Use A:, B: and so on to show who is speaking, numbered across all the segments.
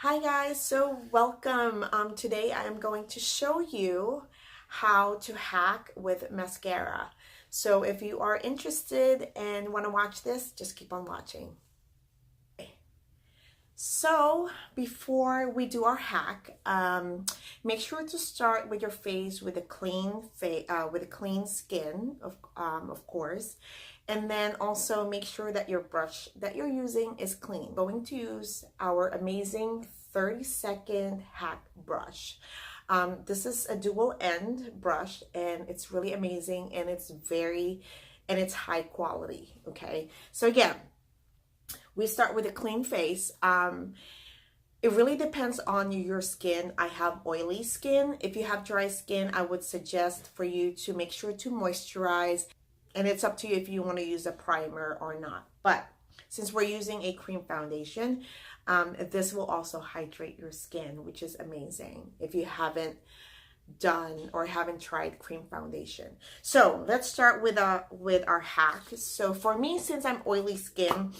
A: Hi guys, so welcome. Today I am going to show you how to hack with mascara. So if you are interested and want to watch this, just keep on watching. So before we do our hack, make sure to start with your face with a clean skin, of course, and then also make sure that your brush that you're using is clean. Going to use our amazing 30-second hack brush. This is a dual end brush, and it's really amazing, and it's high quality. Okay, so again, we start with a clean face. It really depends on your skin. I have oily skin. If you have dry skin, I would suggest for you to make sure to moisturize. And it's up to you if you want to use a primer or not. But since we're using a cream foundation, this will also hydrate your skin, which is amazing if you haven't done or haven't tried cream foundation. So let's start with our hack. So for me, since I'm oily skin,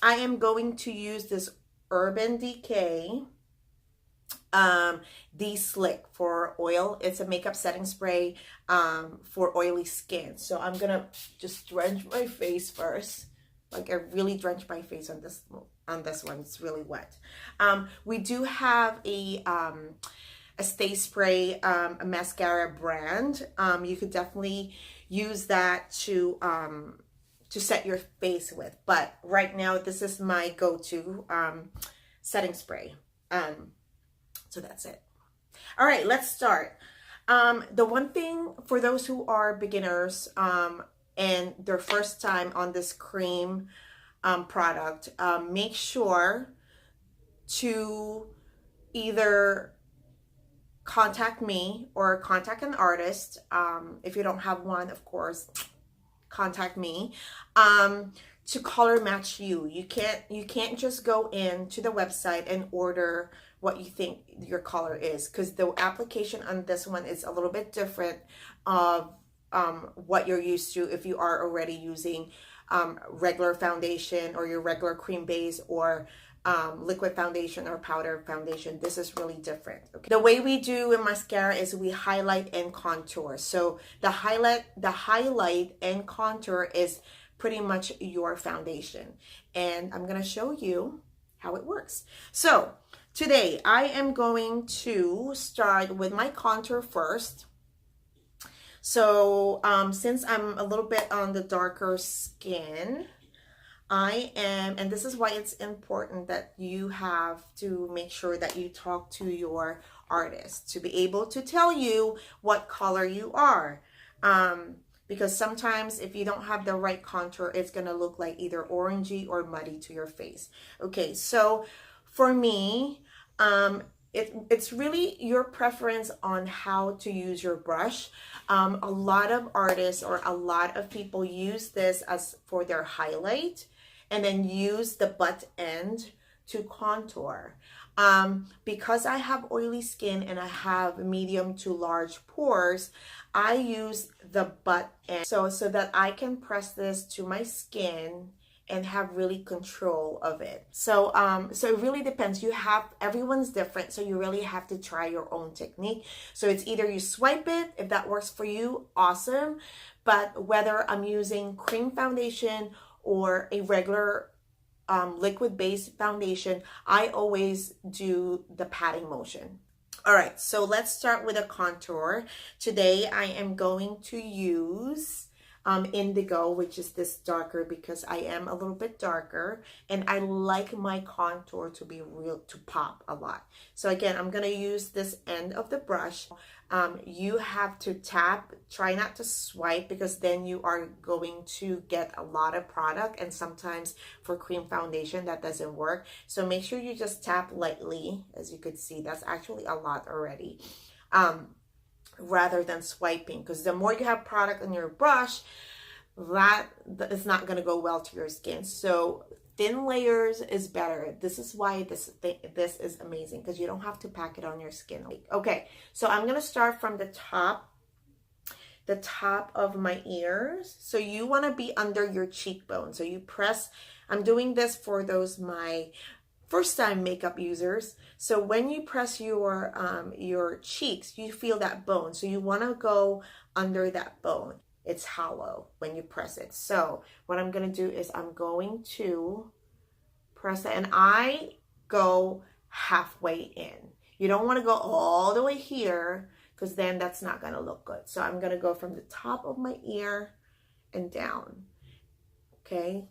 A: I am going to use this Urban Decay D-Slick for oil. It's a makeup setting spray for oily skin. So I'm gonna just drench my face first. Like I really drench my face on this one. It's really wet. We do have a Stay Spray, a mascara brand. You could definitely use that to set your face with, but right now this is my go-to setting spray. So that's it. All right, let's start. The one thing for those who are beginners and their first time on this cream product, make sure to either contact me or contact an artist. If you don't have one, of course, contact me to color match you. You can't just go into the website and order what you think your color is, because the application on this one is a little bit different of what you're used to if you are already using regular foundation or your regular cream base or liquid foundation or powder foundation. This is really different. Okay. The way we do in mascara is we highlight and contour. So the highlight and contour is pretty much your foundation. And I'm gonna show you how it works. So today I am going to start with my contour first. So since I'm a little bit on the darker skin, and this is why it's important that you have to make sure that you talk to your artist to be able to tell you what color you are. Because sometimes if you don't have the right contour, it's going to look like either orangey or muddy to your face. Okay, so for me, it's really your preference on how to use your brush. A lot of artists or a lot of people use this as for their highlight, and then use the butt end to contour. Because I have oily skin and I have medium to large pores, I use the butt end so that I can press this to my skin and have really control of it. So it really depends. Everyone's different, so you really have to try your own technique. So it's either you swipe it, if that works for you, awesome. But whether I'm using cream foundation or a regular liquid based foundation, I always do the patting motion. All right, so let's start with a contour. Today I am going to use indigo, which is this darker, because I am a little bit darker and I like my contour to be to pop a lot. So again, I'm going to use this end of the brush. You have to tap, try not to swipe, because then you are going to get a lot of product, and sometimes for cream foundation that doesn't work. So make sure you just tap lightly. As you could see, that's actually a lot already. Rather than swiping, because the more you have product on your brush, that is not going to go well to your skin. So thin layers is better. This is why this is amazing, because you don't have to pack it on your skin. Okay, so I'm going to start from the top of my ears. So you want to be under your cheekbone. So you press, I'm doing this for first time makeup users. So when you press your cheeks, you feel that bone. So you want to go under that bone. It's hollow when you press it. So what I'm going to do is I'm going to press it, and I go halfway in. You don't want to go all the way here, because then that's not going to look good. So I'm going to go from the top of my ear and down. Okay.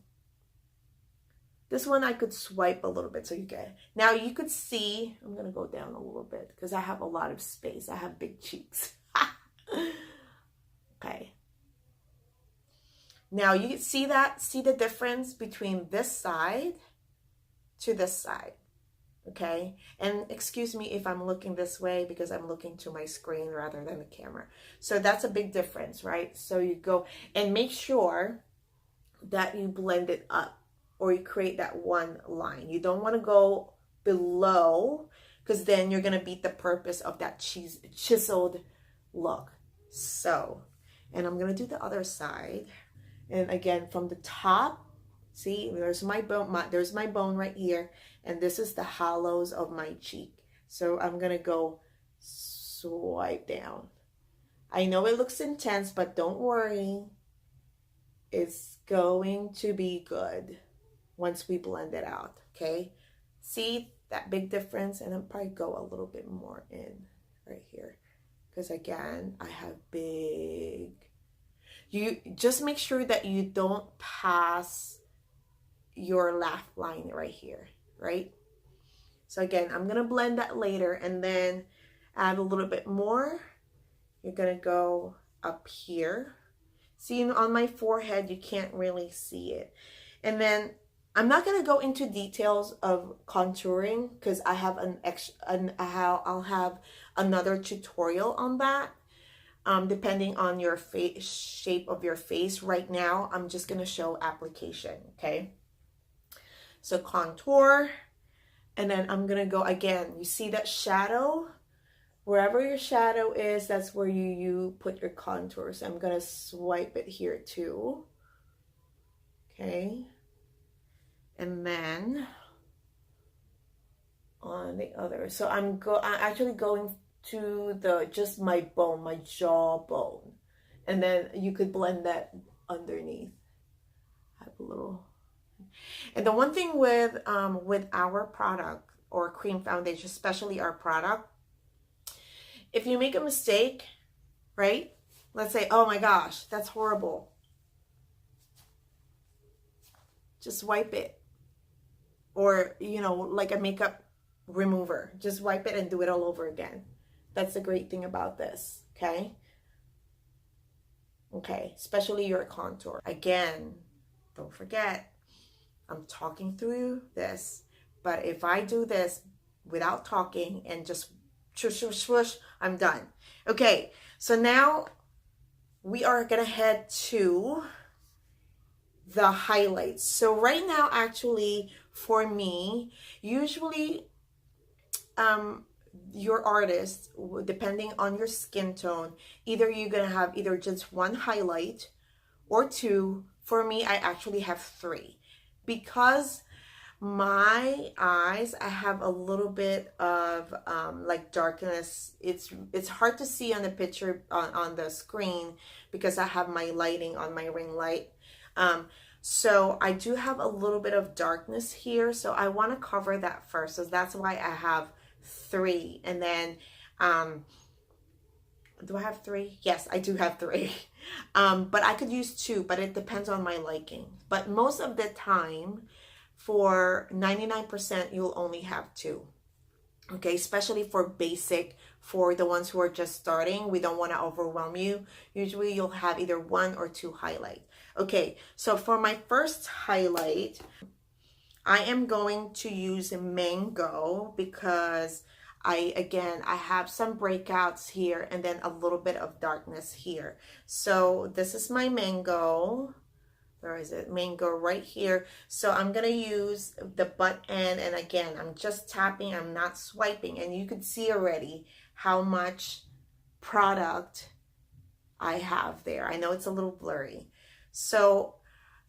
A: This one I could swipe a little bit so you get. Now you could see, I'm going to go down a little bit because I have a lot of space. I have big cheeks. Okay. Now you can see the difference between this side to this side. Okay. And excuse me if I'm looking this way because I'm looking to my screen rather than the camera. So that's a big difference, right? So you go and make sure that you blend it up, or you create that one line. You don't want to go below, because then you're going to beat the purpose of that chiseled look. So, and I'm going to do the other side. And again, from the top, see, there's my bone, there's my bone right here. And this is the hollows of my cheek. So I'm going to go swipe down. I know it looks intense, but don't worry. It's going to be good once we blend it out, okay? See that big difference? And I'll probably go a little bit more in right here, because again, I have big. You just make sure that you don't pass your laugh line right here, right? So again, I'm gonna blend that later and then add a little bit more. You're gonna go up here. See, on my forehead, you can't really see it. And then I'm not going to go into details of contouring because I have I'll have another tutorial on that, depending on your face shape of your face. Right now, I'm just going to show application, okay? So contour, and then I'm going to go again. You see that shadow? Wherever your shadow is, that's where you put your contour. So I'm going to swipe it here too. Okay. And then on the other. So I'm actually going to just my bone, my jaw bone. And then you could blend that underneath. Have a little. And the one thing with our product or cream foundation, especially our product, if you make a mistake, right? Let's say, oh my gosh, that's horrible. Just wipe it. Or, you know, like a makeup remover. Just wipe it and do it all over again. That's the great thing about this, okay? Okay, especially your contour. Again, don't forget, I'm talking through this. But if I do this without talking and just swoosh, swoosh, swoosh, I'm done. Okay, so now we are gonna head to the highlights. So right now, actually, for me, usually your artist, depending on your skin tone, either you're gonna have either just one highlight or two. For me, I actually have three, because my eyes, I have a little bit of like darkness. It's hard to see on the picture on the screen because I have my lighting on my ring light. So I do have a little bit of darkness here, so I want to cover that first. So that's why I have three. And then do I have three? Yes, I do have three. But I could use two, but it depends on my liking. But most of the time, for 99%, you'll only have two. Okay, especially for basic, for the ones who are just starting, we don't want to overwhelm you. Usually you'll have either one or two highlight. Okay, so for my first highlight, I am going to use Mango because I have some breakouts here and then a little bit of darkness here. So this is my Mango. Where is it? Mango right here. So I'm going to use the butt end. And again, I'm just tapping. I'm not swiping. And you can see already how much product I have there. I know it's a little blurry. So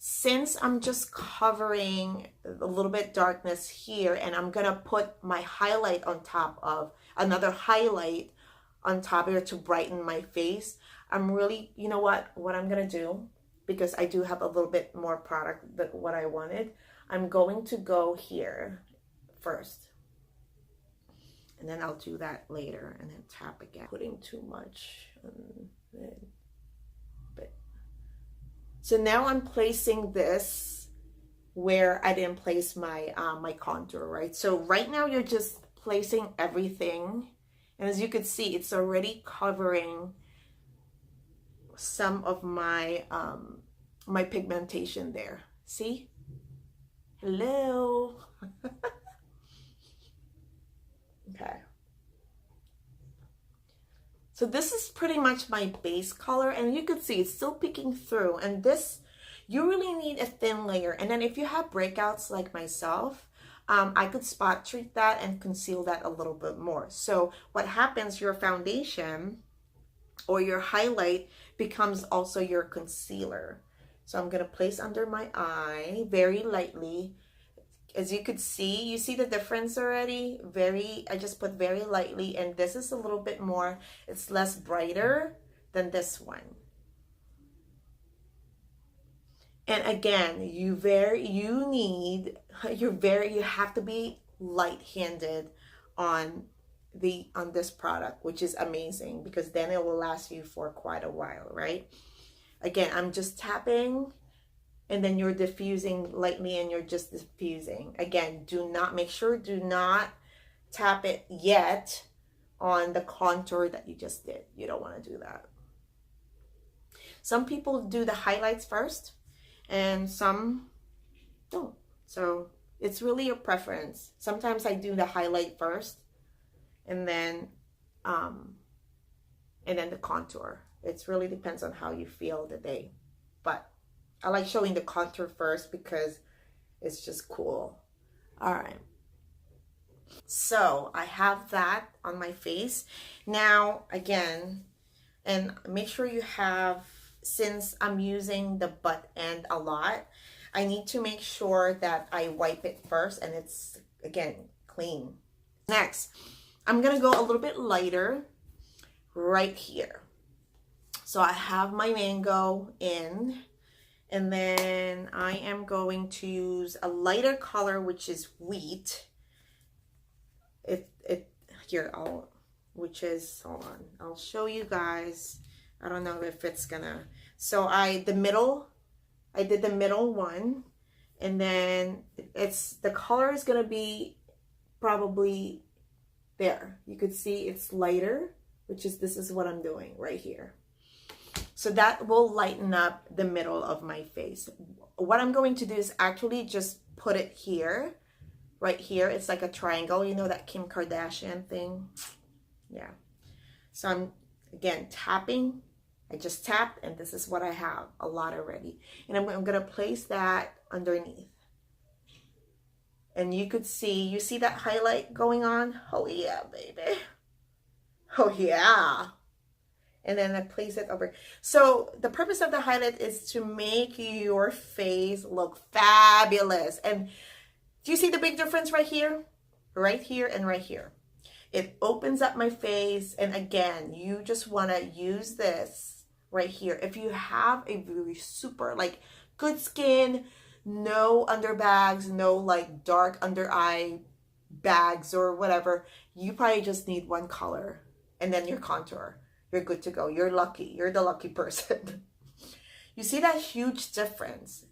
A: since I'm just covering a little bit darkness here, and I'm gonna put my highlight on top of another highlight on top here to brighten my face, I'm really, you know what I'm gonna do, because I do have a little bit more product than what I wanted, I'm going to go here first. And then I'll do that later and then tap again. Putting too much. So now I'm placing this where I didn't place my my contour, right? So right now you're just placing everything. And as you can see, it's already covering some of my my pigmentation there. See? Hello. Okay. So this is pretty much my base color, and you can see it's still peeking through. And this, you really need a thin layer. And then if you have breakouts like myself, I could spot treat that and conceal that a little bit more. So what happens, your foundation or your highlight becomes also your concealer. So I'm going to place under my eye very lightly. As you could see, you see the difference already? I just put very lightly, and this is a little bit more, it's less brighter than this one. And again, you have to be light-handed on this product, which is amazing, because then it will last you for quite a while, right? Again, I'm just tapping, and then you're diffusing lightly, and you're just diffusing. Again, do not tap it yet on the contour that you just did. You don't want to do that. Some people do the highlights first, and some don't. So it's really a preference. Sometimes I do the highlight first, and then the contour. It really depends on how you feel the day. But I like showing the contour first because it's just cool. All right. So I have that on my face. Now, again, and make sure you have, since I'm using the butt end a lot, I need to make sure that I wipe it first and it's, again, clean. Next, I'm going to go a little bit lighter right here. So I have my mango in. And then I am going to use a lighter color, which is wheat. Hold on, I'll show you guys. I don't know if it's gonna, so I did the middle one, and then the color is gonna be probably there. You could see it's lighter, this is what I'm doing right here. So that will lighten up the middle of my face. What I'm going to do is actually just put it here, right here. It's like a triangle, you know, that Kim Kardashian thing. Yeah. So I'm, again, tapping. I just tapped, and this is what I have, a lot already. And I'm going to place that underneath. And you could see, you see that highlight going on? Oh yeah, baby. Oh yeah. And then I place it over. So the purpose of the highlight is to make your face look fabulous. And do you see the big difference right here? Right here and right here. It opens up my face. And again, you just want to use this right here. If you have a really super, like, good skin, no under bags, no like dark under eye bags or whatever, you probably just need one color and then your contour. You're good to go. You're lucky. You're the lucky person. You see that huge difference?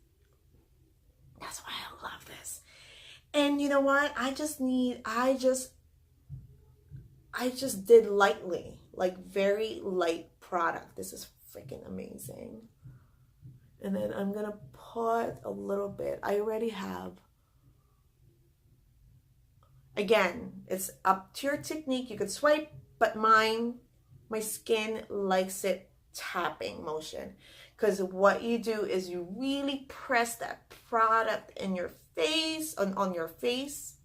A: That's why I love this. And you know what? I just did lightly, like very light product. This is freaking amazing. And then I'm going to put a little bit. I already have. Again, it's up to your technique. You could swipe, but my skin likes it tapping motion, because what you do is you really press that product in your face, on your face,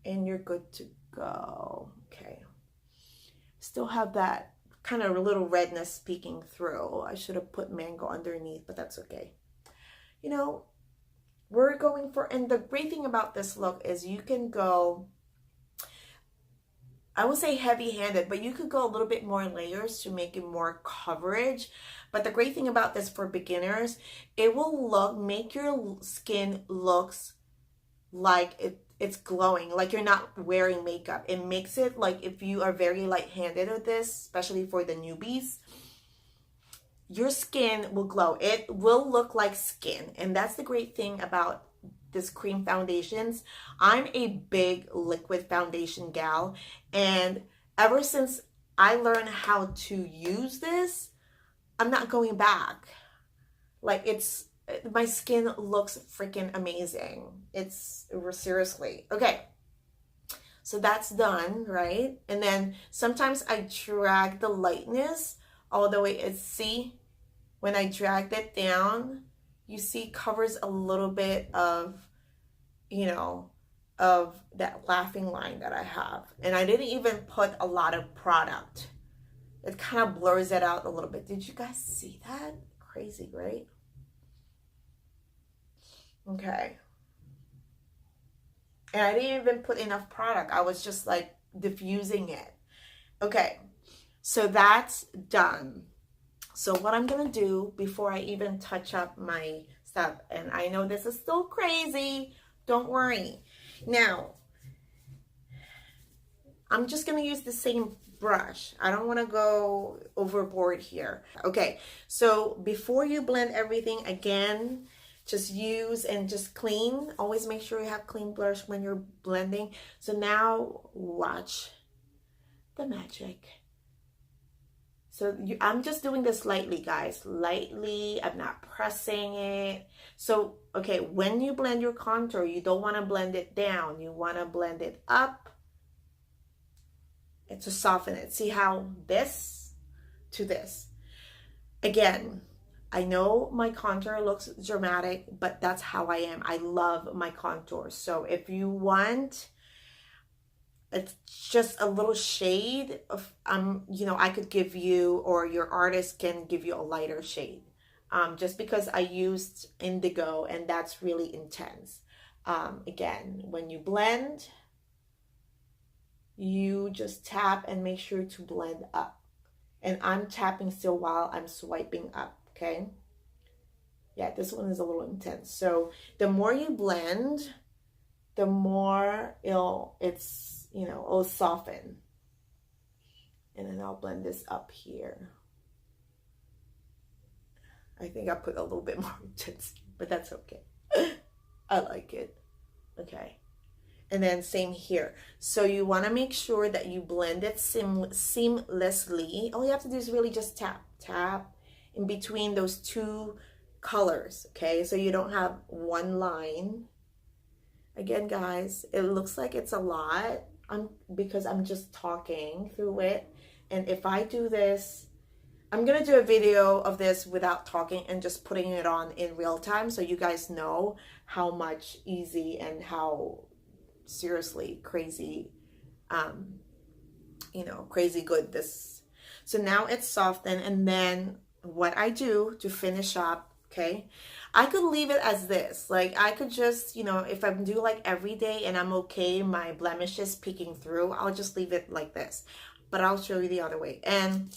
A: and you're good to go. Okay. Still have that kind of little redness peeking through. I should have put mango underneath, but that's okay. you know, we're going for, and the great thing about this look is you can go, I would say heavy-handed, but you could go a little bit more layers to make it more coverage. But the great thing about this for beginners, it will make your skin looks like it's glowing, like you're not wearing makeup. It makes it like if you are very light-handed with this, especially for the newbies, your skin will glow. It will look like skin. And that's the great thing about this cream foundations. I'm a big liquid foundation gal, and ever since I learned how to use this, I'm not going back. Like, it's, my skin looks freaking amazing. It's seriously. Okay, so that's done, right? And then sometimes I drag the lightness all the way. It's, see, when I drag that down, you see covers a little bit of, you know, of that laughing line that I have. And I didn't even put a lot of product. It kind of blurs it out a little bit. Did you guys see that? Crazy, right? Okay. And I didn't even put enough product. I was just like diffusing it. Okay, so that's done. So what I'm gonna do before I even touch up my stuff, and I know this is still crazy, don't worry. Now, I'm just gonna use the same brush. I don't wanna go overboard here. Okay, so before you blend everything, again, just use and just clean. Always make sure you have clean brush when you're blending. So now watch the magic. So I'm just doing this lightly, guys. Lightly. I'm not pressing it. So, okay, when you blend your contour, you don't want to blend it down. You want to blend it up and to soften it. See how this to this. Again, I know my contour looks dramatic, but that's how I am. I love my contour. So if you want, it's just a little shade of, you know, I could give you, or your artist can give you a lighter shade. Just because I used indigo and that's really intense. Again, when you blend, you just tap and make sure to blend up. And I'm tapping still while I'm swiping up, okay? Yeah, this one is a little intense. So the more you blend, the more it'll soften. And then I'll blend this up here. I think I put a little bit more intense, but that's okay. I like it. Okay. And then same here. So you want to make sure that you blend it seamlessly. All you have to do is really just tap in between those two colors, okay? So you don't have one line. Again, guys, it looks like it's a lot because I'm just talking through it. And if I do this, I'm gonna do a video of this without talking and just putting it on in real time so you guys know how much easy and how seriously crazy, crazy good this. So now it's softened, and then what I do to finish up, okay, I could leave it as this. Like, I could just, if I'm doing like every day and I'm okay, my blemishes peeking through, I'll just leave it like this. But I'll show you the other way. And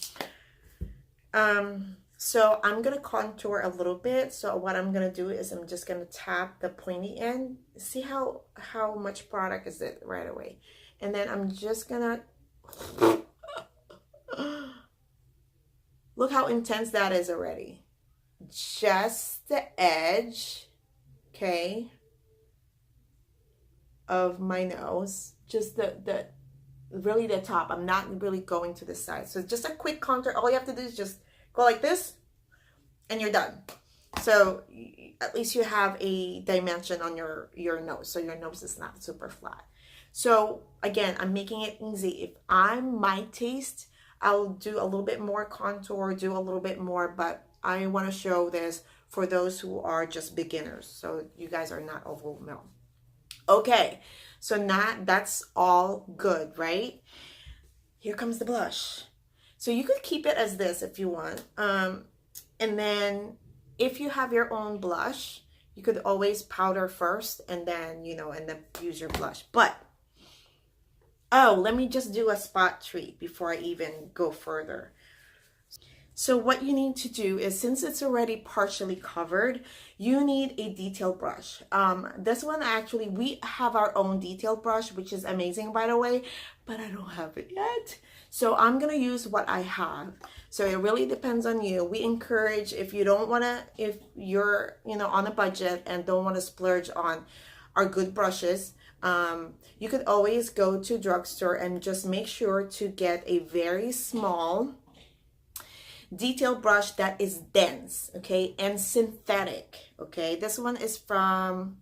A: so I'm gonna contour a little bit. So what I'm gonna do is I'm just gonna tap the pointy end. See how much product is it right away. And then I'm just gonna look how intense that is already. Just the edge, okay, of my nose, just the really the top. I'm not really going to the side. So just a quick contour. All you have to do is just go like this and you're done. So at least you have a dimension on your nose, so your nose is not super flat. So again, I'm making it easy. If I'm my taste, I'll do a little bit more contour, do a little bit more, but I want to show this for those who are just beginners, so you guys are not overwhelmed. Okay, so now that's all good, right? Here comes the blush. So you could keep it as this if you want. And then if you have your own blush, You could always powder first and then, you know, and then use your blush. But, oh, let me just do a spot treat before I even go further. So what you need to do is, since it's already partially covered, you need a detail brush. This one, actually, we have our own detail brush, which is amazing, by the way, but I don't have it yet. So I'm going to use what I have. So it really depends on you. We encourage, if you don't want to, if you're, you know, on a budget and don't want to splurge on our good brushes, you could always go to drugstore and just make sure to get a very small detail brush that is dense, okay, and synthetic. Okay, this one is from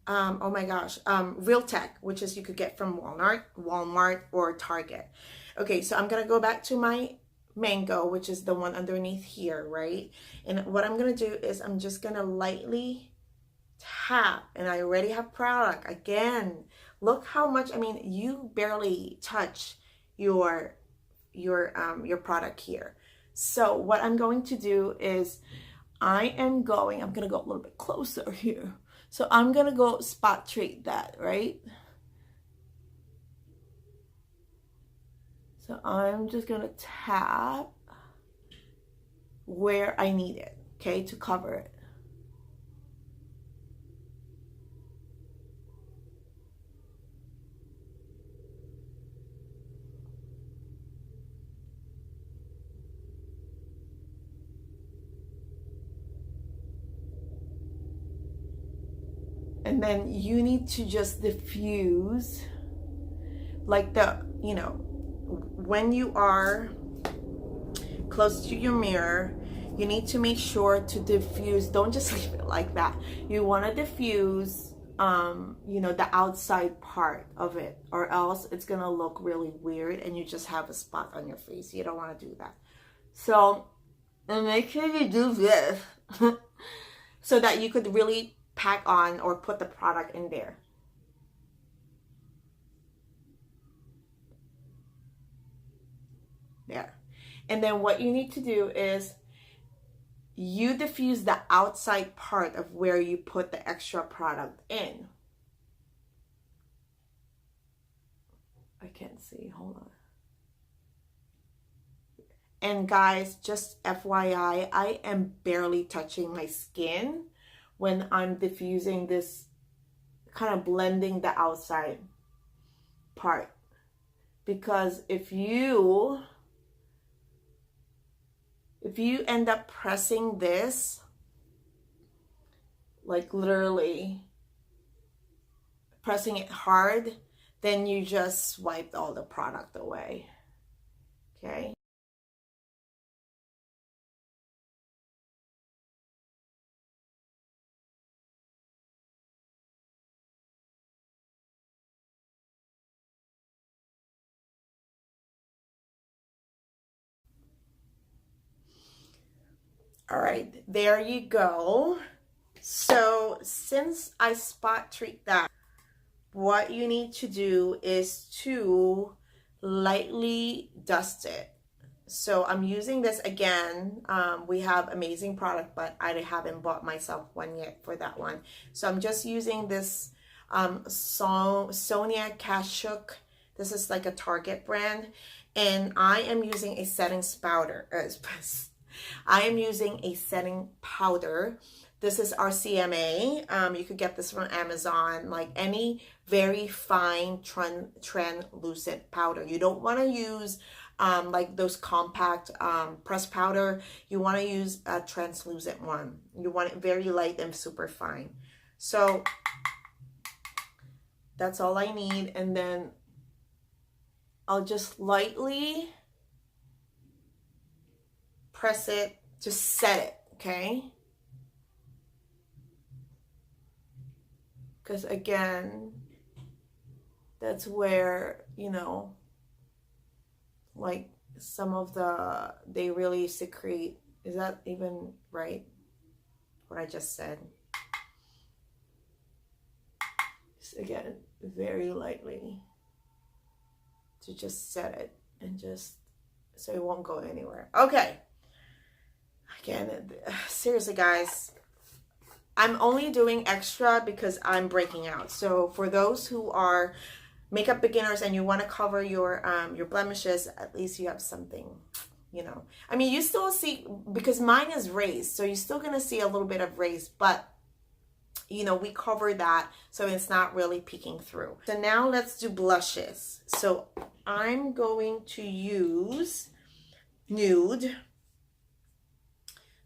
A: oh my gosh, Real Tech, which is you could get from Walmart or Target. Okay, so I'm gonna go back to my Mango, which is the one underneath here, right? And what I'm gonna do is I'm just gonna lightly tap, and I already have product. Again, look how much, I mean, you barely touch your product here. So what I'm going to do is I'm going to go a little bit closer here. So I'm going to go spot treat that, right? So I'm just going to tap where I need it, okay, to cover it. And then you need to just diffuse, like the, you know, when you are close to your mirror, you need to make sure to diffuse. Don't just leave it like that. You want to diffuse, you know, the outside part of it, or else it's going to look really weird and you just have a spot on your face. You don't want to do that. So, and make sure you do this so that you could really pack on or put the product in there. There. And then what you need to do is you diffuse the outside part of where you put the extra product in. I can't see, hold on. And guys, just FYI, I am barely touching my skin when I'm diffusing this, kind of blending the outside part. Because if you end up pressing this, like literally pressing it hard, then you just swiped all the product away, okay? All right, there you go. So since I spot treat that, what you need to do is to lightly dust it. So I'm using this again. We have amazing product, but I haven't bought myself one yet for that one. So I'm just using this Maskcara HAC. This is like a Target brand. And I am using a setting powder. I am using a setting powder. This is RCMA. You could get this from Amazon, like any very fine translucent powder. You don't want to use like those compact pressed powder. You want to use a translucent one. You want it very light and super fine. So that's all I need. And then I'll just lightly press it to set it, okay? Because again, that's where, you know, like some of they really secrete. Is that even right? What I just said. Just again, very lightly to just set it and just so it won't go anywhere. Okay. Again, seriously, guys, I'm only doing extra because I'm breaking out. So for those who are makeup beginners and you want to cover your blemishes, at least you have something, you know. I mean, you still see, because mine is raised, so you're still going to see a little bit of raised, but you know, we cover that so it's not really peeking through. So now let's do blushes. So I'm going to use Nude.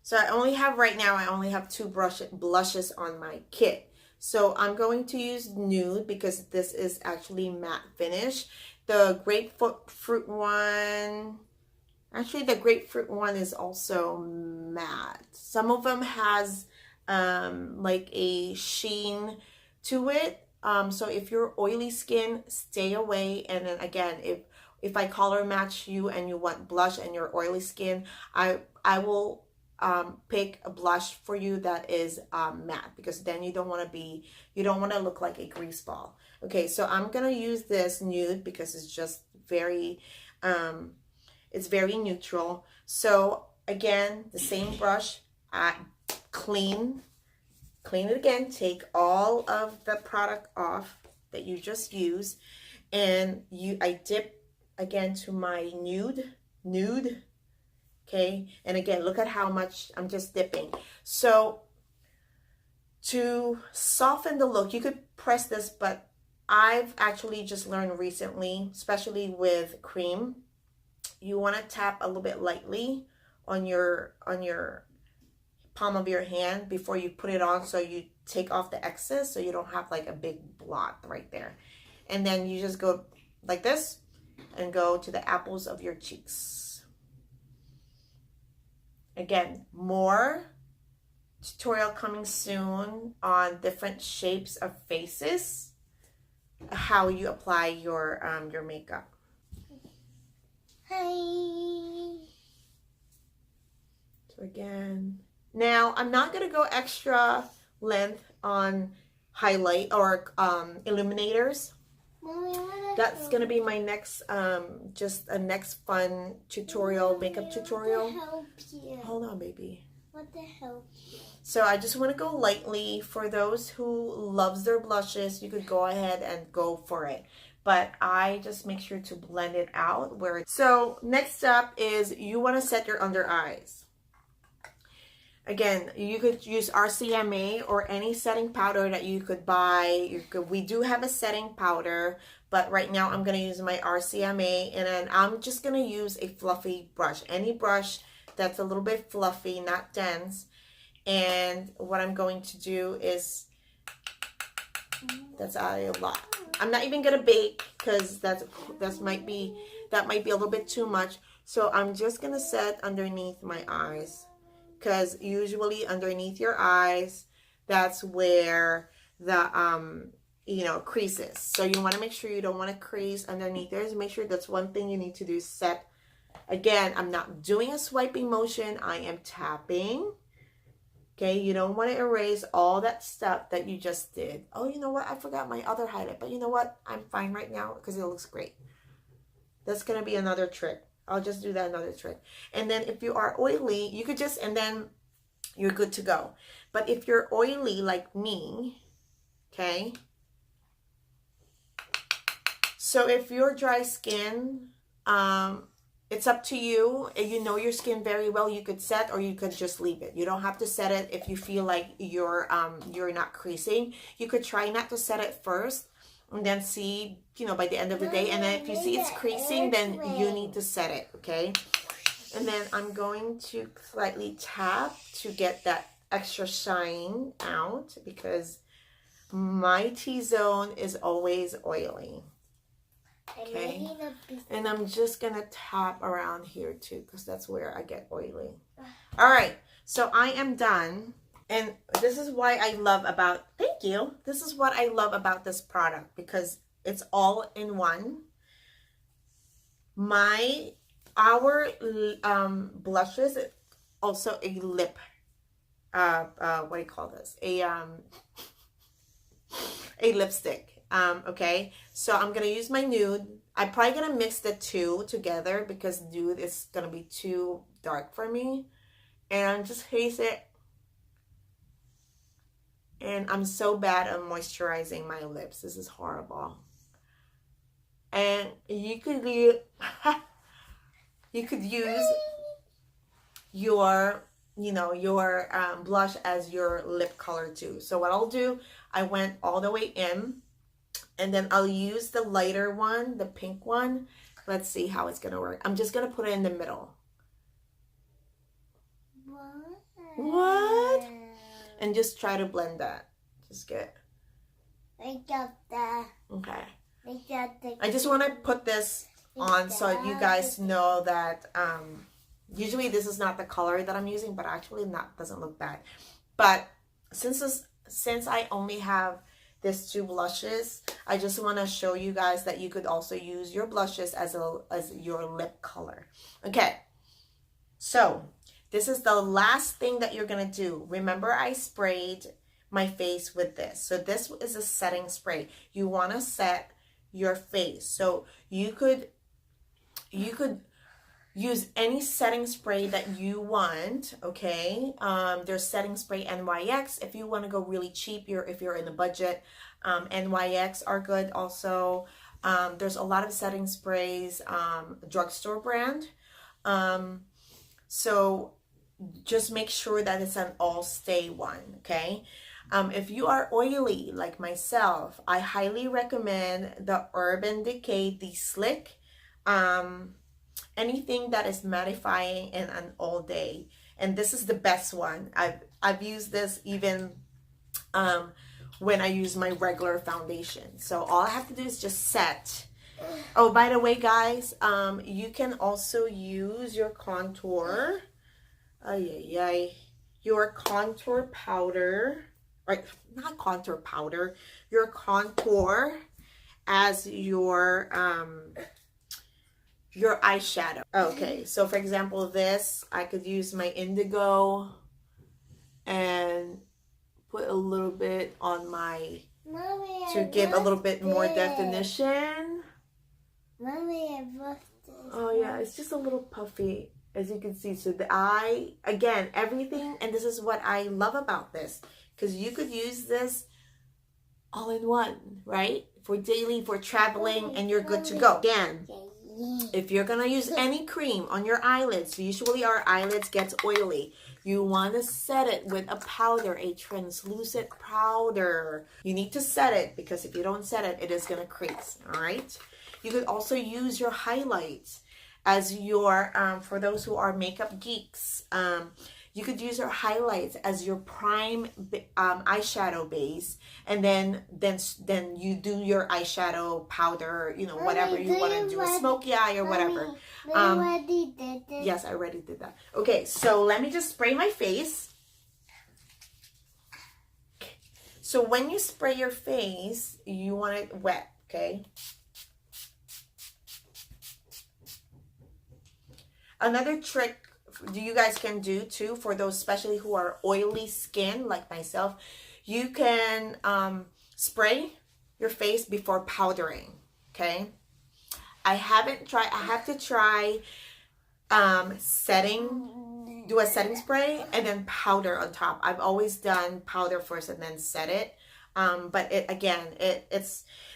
A: So I only have right now, I only have two blushes on my kit. So I'm going to use Nude because this is actually matte finish. The grapefruit one, actually the grapefruit one is also matte. Some of them has like a sheen to it. So if you're oily skin, stay away. And then again, if I color match you and you want blush and you're oily skin, I will pick a blush for you that is matte, because then you don't want to look like a grease ball. Okay, so I'm gonna use this Nude because it's just very it's very neutral. So again, the same brush, clean it again, take all of the product off that you just used, and I dip again to my nude. Okay, and again, look at how much I'm just dipping. So to soften the look, you could press this, but I've actually just learned recently, especially with cream, you want to tap a little bit lightly on your palm of your hand before you put it on, so you take off the excess, so you don't have like a big blot right there. And then you just go like this and go to the apples of your cheeks. Again, more tutorial coming soon on different shapes of faces, how you apply your makeup. Hi. So again, now I'm not gonna go extra length on highlight or illuminators. Mommy, that's gonna be my next just a next fun tutorial, makeup tutorial. Help you. Hold on, baby. What the hell? So I just want to go lightly. For those who loves their blushes, you could go ahead and go for it, but I just make sure to blend it out where it's... So next up is you want to set your under eyes. Again, you could use RCMA or any setting powder that you could buy. We do have a setting powder, but right now I'm going to use my RCMA, and then I'm just going to use a fluffy brush. Any brush that's a little bit fluffy, not dense. And what I'm going to do is, that's a lot. I'm not even going to bake because that might be a little bit too much. So I'm just going to set underneath my eyes, because usually underneath your eyes, that's where the you know, creases. So you want to make sure you don't want to crease underneath there. Make sure that's one thing you need to do. Set. Again, I'm not doing a swiping motion. I am tapping. Okay, you don't want to erase all that stuff that you just did. Oh, you know what? I forgot my other highlight. But you know what? I'm fine right now because it looks great. That's going to be another trick. I'll just do that another trick. And then if you are oily, you could just, and then you're good to go. But if you're oily like me, okay. So if you're dry skin, it's up to you. If you know your skin very well, you could set, or you could just leave it. You don't have to set it if you feel like you're not creasing. You could try not to set it first, and then see, you know, by the end of the day. And then if you see it's creasing, then you need to set it, okay? And then I'm going to slightly tap to get that extra shine out, because my T-zone is always oily. Okay, and I'm just gonna tap around here too, because that's where I get oily. All right, so I am done, and this is why I love about, thank you, this is what I love about this product, because it's all in one. Our blushes, also a lip, what do you call this, a lipstick. Okay, so I'm gonna use my nude. I'm probably gonna mix the two together because nude is gonna be too dark for me, and just face it And I'm so bad at moisturizing my lips. This is horrible. And you could use, you could use your, your blush as your lip color too. So what I'll do, I went all the way in, and then I'll use the lighter one, the pink one. Let's see how it's gonna work. I'm just gonna put it in the middle. What? And just try to blend that. Just get.
B: I got that.
A: Okay.
B: I got the.
A: I just want to put this on so you guys know that usually this is not the color that I'm using, but actually not doesn't look bad. But since I only have these two blushes, I just want to show you guys that you could also use your blushes as your lip color. Okay. So this is the last thing that you're going to do. Remember, I sprayed my face with this. So this is a setting spray. You want to set your face. So you could use any setting spray that you want, okay? There's setting spray NYX. If you want to go really cheap, if you're in the budget, NYX are good also. There's a lot of setting sprays, drugstore brand. So just make sure that it's an all-stay one, okay? If you are oily like myself, I highly recommend the Urban Decay, the Slick. Anything that is mattifying and an all day. And this is the best one. I've used this even when I use my regular foundation. So all I have to do is just set. Oh, by the way, guys, you can also use your contour. Your contour powder, or not contour powder, your contour as your eyeshadow. Okay, so for example, this, I could use my indigo and put a little bit on my,
B: Mommy,
A: to give a little bit more definition.
B: Mommy, I lost this.
A: Oh yeah, it's just a little puffy, as you can see. So the eye, again, everything, and this is what I love about this, because you could use this all in one, right? For daily, for traveling, and you're good to go. Again, if you're gonna use any cream on your eyelids, usually our eyelids gets oily. You want to set it with a powder, a translucent powder. You need to set it, because if you don't set it, it is gonna crease. All right. You could also use your highlights as your for those who are makeup geeks. You could use your highlights as your prime eyeshadow base, and then you do your eyeshadow powder, whatever you want to do, a smoky eye or whatever.
B: Already did it.
A: Yes, I already did that. Okay, so let me just spray my face. So when you spray your face, you want it wet, okay? Another trick you guys can do too, for those especially who are oily skin like myself, you can spray your face before powdering, okay? I have to try do a setting spray and then powder on top. I've always done powder first and then set it. But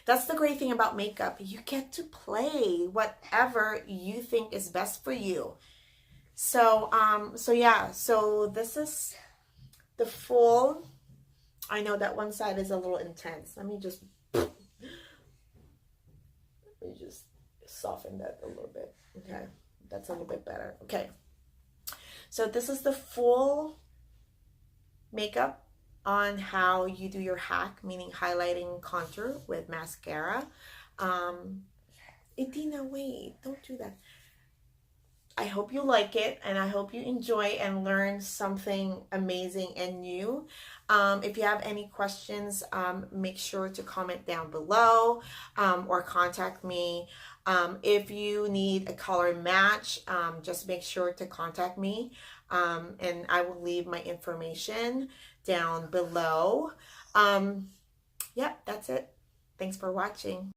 A: that's the great thing about makeup. You get to play whatever you think is best for you. So, yeah, so this is the full, I know that one side is a little intense. Let me just soften that a little bit. Okay, that's a little bit better. Okay, so this is the full makeup on how you do your hack, meaning highlighting contour with mascara. Idina, wait, don't do that. I hope you like it, and I hope you enjoy and learn something amazing and new. If you have any questions, make sure to comment down below or contact me. If you need a color match, just make sure to contact me, and I will leave my information down below. Yeah, that's it. Thanks for watching.